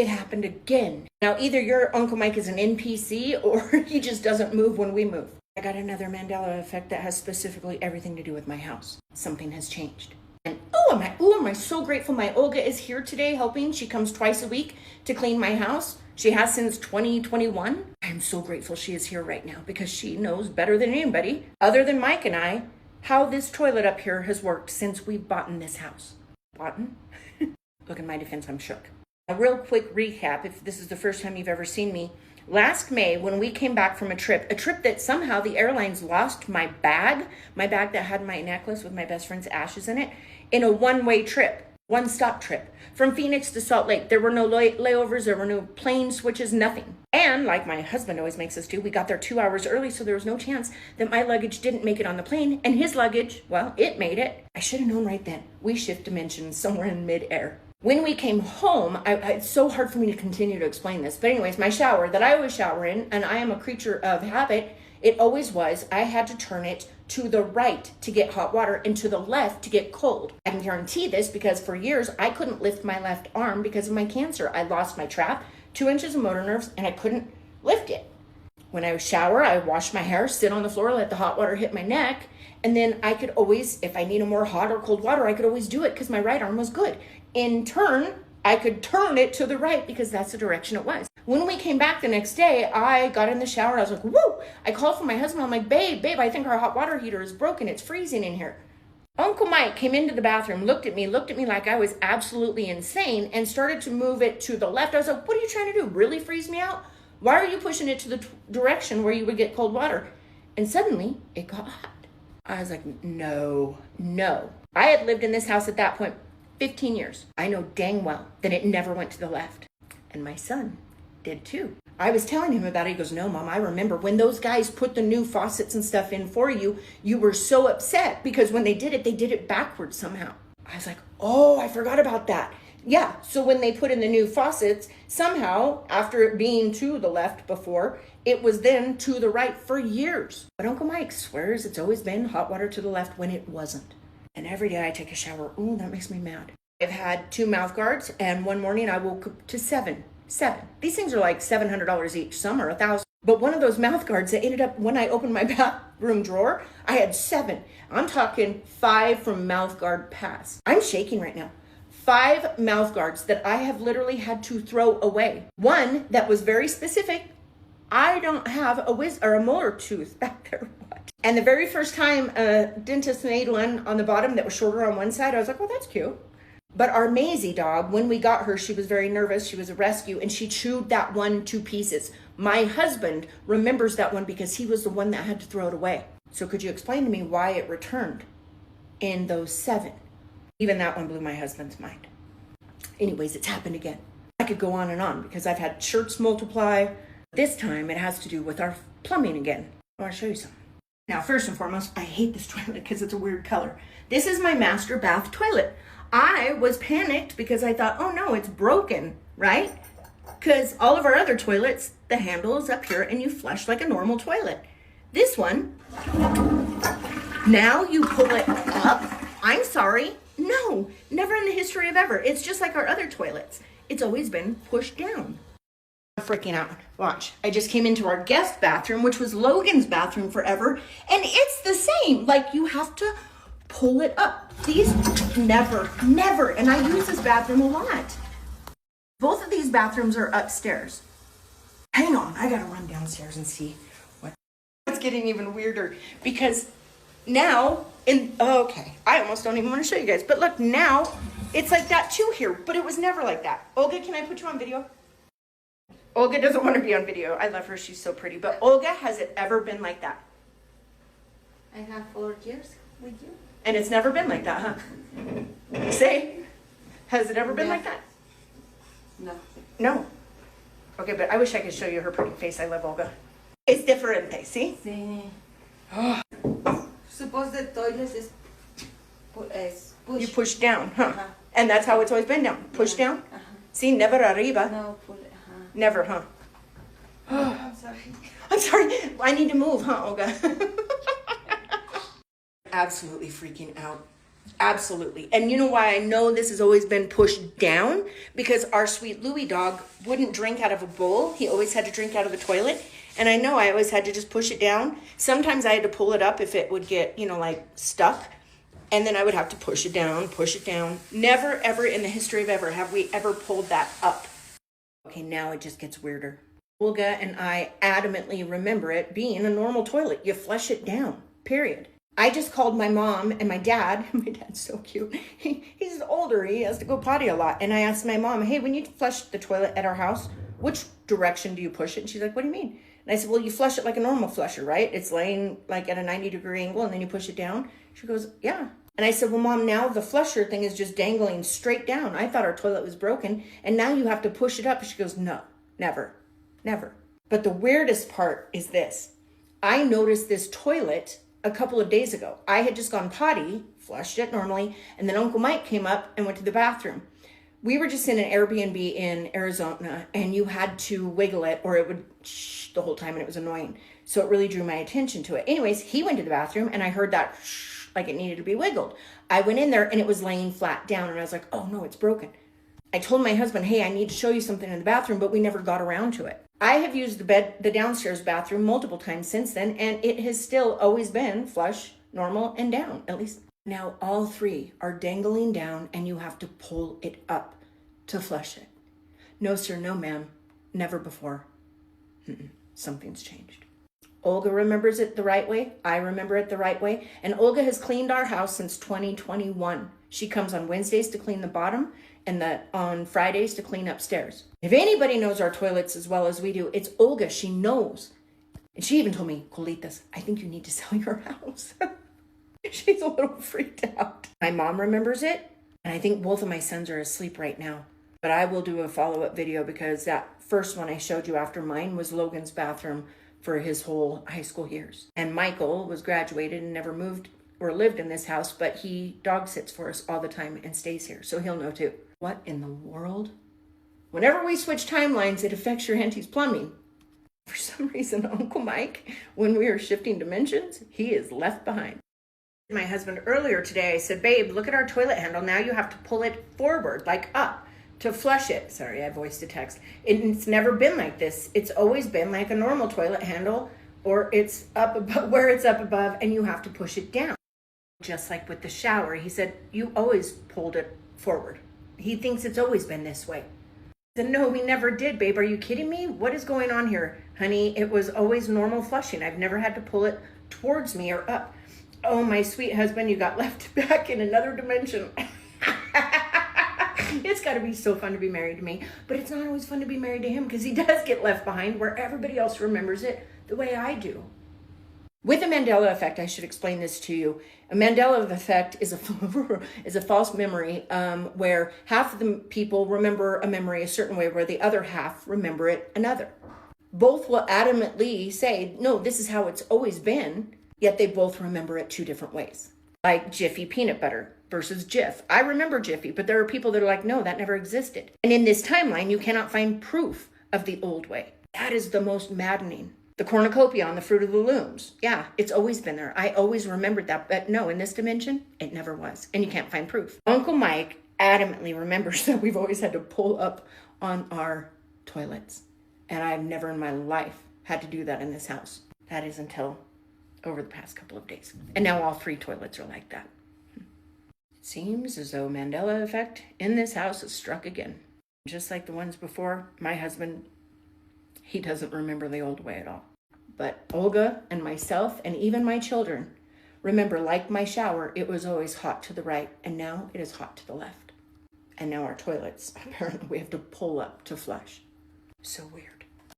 it happened again. Now, either your Uncle Mike is an NPC or he just doesn't move when we move. I got another Mandela effect that has specifically everything to do with my house. Something has changed. And am I so grateful my Olga is here today helping. She comes twice a week to clean my house. She has since 2021. I am so grateful she is here right now because she knows better than anybody, other than Mike and I, how this toilet up here has worked since we've bought in this house. Bought in? Look, in my defense, I'm shook. A real quick recap, if this is the first time you've ever seen me. Last May, when we came back from a trip that somehow the airlines lost my bag that had my necklace with my best friend's ashes in it, in a one-way trip, one-stop trip, from Phoenix to Salt Lake. There were no layovers, there were no plane switches, nothing. And like my husband always makes us do, we got there 2 hours early, so there was no chance that my luggage didn't make it on the plane, and his luggage, well, it made it. I should have known right then. We shift dimensions somewhere in midair. When we came home, it's so hard for me to continue to explain this. But anyways, my shower that I always shower in, and I am a creature of habit, it always was, I had to turn it to the right to get hot water and to the left to get cold. I can guarantee this because for years, I couldn't lift my left arm because of my cancer. I lost my trap, 2 inches of motor nerves, and I couldn't lift it. When I shower, I wash my hair, sit on the floor, let the hot water hit my neck, and then I could always, if I needed more hot or cold water, I could always do it because my right arm was good. In turn, I could turn it to the right because that's the direction it was. When we came back the next day, I got in the shower. I was like, woo! I called for my husband. I'm like, babe, I think our hot water heater is broken. It's freezing in here. Uncle Mike came into the bathroom, looked at me like I was absolutely insane and started to move it to the left. I was like, what are you trying to do? Really freeze me out? Why are you pushing it to the direction where you would get cold water? And suddenly it got hot. I was like, no. I had lived in this house at that point 15 years. I know dang well that it never went to the left. And my son did too. I was telling him about it. He goes, no, Mom, I remember when those guys put the new faucets and stuff in for you, you were so upset because when they did it backwards somehow. I was like, oh, I forgot about that. Yeah, so when they put in the new faucets, somehow, after it being to the left before, it was then to the right for years. But Uncle Mike swears it's always been hot water to the left when it wasn't. And every day I take a shower. Ooh, that makes me mad. I've had 2 mouth guards, and one morning I woke up to 7. These things are like $700 each. Some are $1,000. But one of those mouth guards that ended up, when I opened my bathroom drawer, I had 7. I'm talking 5 from mouth guard pass. I'm shaking right now. 5 mouth guards that I have literally had to throw away. One that was very specific. I don't have a molar tooth back there. What? And the very first time a dentist made one on the bottom that was shorter on one side, I was like, oh, that's cute. But our Maisie dog, when we got her, she was very nervous. She was a rescue, and she chewed that one to pieces. My husband remembers that one because he was the one that had to throw it away. So could you explain to me why it returned in those 7? Even that one blew my husband's mind. Anyways, it's happened again. I could go on because I've had shirts multiply. This time it has to do with our plumbing again. I want to show you something. Now, first and foremost, I hate this toilet because it's a weird color. This is my master bath toilet. I was panicked because I thought, oh no, it's broken, right? Because all of our other toilets, the handle is up here and you flush like a normal toilet. This one, now you pull it up. I'm sorry. No, never in the history of ever. It's just like our other toilets. It's always been pushed down. I'm freaking out. Watch. I just came into our guest bathroom, which was Logan's bathroom forever, and it's the same. Like, you have to pull it up. These, never. And I use this bathroom a lot. Both of these bathrooms are upstairs. Hang on. I gotta run downstairs and see what. It's getting even weirder because now, okay, I almost don't even want to show you guys, but look, now it's like that too here, but it was never like that. Olga, can I put you on video? Olga doesn't want to be on video. I love her. She's so pretty. But Olga, has it ever been like that? I have 4 years with you. And it's never been like that, huh? Say, has it ever been like that? No. No. Okay, but I wish I could show you her pretty face. I love Olga. It's differente, see? Sí. Suppose the toilet is push. You push down, huh? Uh-huh. And that's how it's always been down. Push down? Uh-huh. See, never arriba. No, pull it. Never, huh? I'm sorry. I'm sorry. I need to move, huh, Olga? Absolutely freaking out. Absolutely. And you know why I know this has always been pushed down? Because our sweet Louie dog wouldn't drink out of a bowl. He always had to drink out of the toilet. And I know I always had to just push it down. Sometimes I had to pull it up if it would get, like stuck. And then I would have to push it down, push it down. Never, ever in the history of ever have we ever pulled that up. Okay, now it just gets weirder. Olga and I adamantly remember it being a normal toilet. You flush it down, period. I just called my mom and my dad. My dad's so cute. He's older. He has to go potty a lot. And I asked my mom, hey, when you flush the toilet at our house, which direction do you push it? And she's like, what do you mean? And I said, well, you flush it like a normal flusher, right? It's laying like at a 90-degree angle and then you push it down. She goes, yeah. And I said, well, Mom, now the flusher thing is just dangling straight down. I thought our toilet was broken. And now you have to push it up. She goes, no, never, never. But the weirdest part is this. I noticed this toilet a couple of days ago. I had just gone potty, flushed it normally, and then Uncle Mike came up and went to the bathroom. We were just in an Airbnb in Arizona, and you had to wiggle it or it would shh the whole time, and it was annoying. So it really drew my attention to it. Anyways, he went to the bathroom, and I heard that shh, like it needed to be wiggled. I went in there, and it was laying flat down, and I was like, oh no, it's broken. I told my husband, hey, I need to show you something in the bathroom, but we never got around to it. I have used the downstairs bathroom multiple times since then, and it has still always been flush, normal, and down, at least. Now all three are dangling down, and you have to pull it up to flush it. No, sir, no, ma'am. Never before. Something's changed. Olga remembers it the right way. I remember it the right way. And Olga has cleaned our house since 2021. She comes on Wednesdays to clean the bottom and on Fridays to clean upstairs. If anybody knows our toilets as well as we do, it's Olga. She knows. And she even told me, Colitas, I think you need to sell your house. She's a little freaked out. My mom remembers it, and I think both of my sons are asleep right now. But I will do a follow-up video because that first one I showed you after mine was Logan's bathroom for his whole high school years. And Michael was graduated and never moved or lived in this house, but he dog sits for us all the time and stays here, so he'll know too. What in the world? Whenever we switch timelines, it affects your auntie's plumbing. For some reason, Uncle Mike, when we are shifting dimensions, he is left behind. My husband earlier today, I said, babe, look at our toilet handle. Now you have to pull it forward, like up, to flush it. Sorry, I voiced a text. It's never been like this. It's always been like a normal toilet handle, or it's up above, where it's up above, and you have to push it down. Just like with the shower, he said, you always pulled it forward. He thinks it's always been this way. I said, no, we never did, babe. Are you kidding me? What is going on here? Honey, it was always normal flushing. I've never had to pull it towards me or up. Oh, my sweet husband, you got left back in another dimension. It's got to be so fun to be married to me. But it's not always fun to be married to him because he does get left behind where everybody else remembers it the way I do. With the Mandela effect, I should explain this to you. A Mandela effect is a false memory where half of the people remember a memory a certain way where the other half remember it another. Both will adamantly say, no, this is how it's always been, yet they both remember it two different ways. Like Jiffy peanut butter versus Jif. I remember Jiffy, but there are people that are like, no, that never existed. And in this timeline, you cannot find proof of the old way. That is the most maddening. The cornucopia on the Fruit of the Looms. Yeah, it's always been there. I always remembered that. But no, in this dimension, it never was. And you can't find proof. Uncle Mike adamantly remembers that we've always had to pull up on our toilets. And I've never in my life had to do that in this house. That is until over the past couple of days. And now all three toilets are like that. It seems as though Mandela effect in this house has struck again. Just like the ones before, my husband, he doesn't remember the old way at all. But Olga and myself and even my children remember, like my shower, it was always hot to the right, and now it is hot to the left. And now our toilets, apparently we have to pull up to flush. So weird.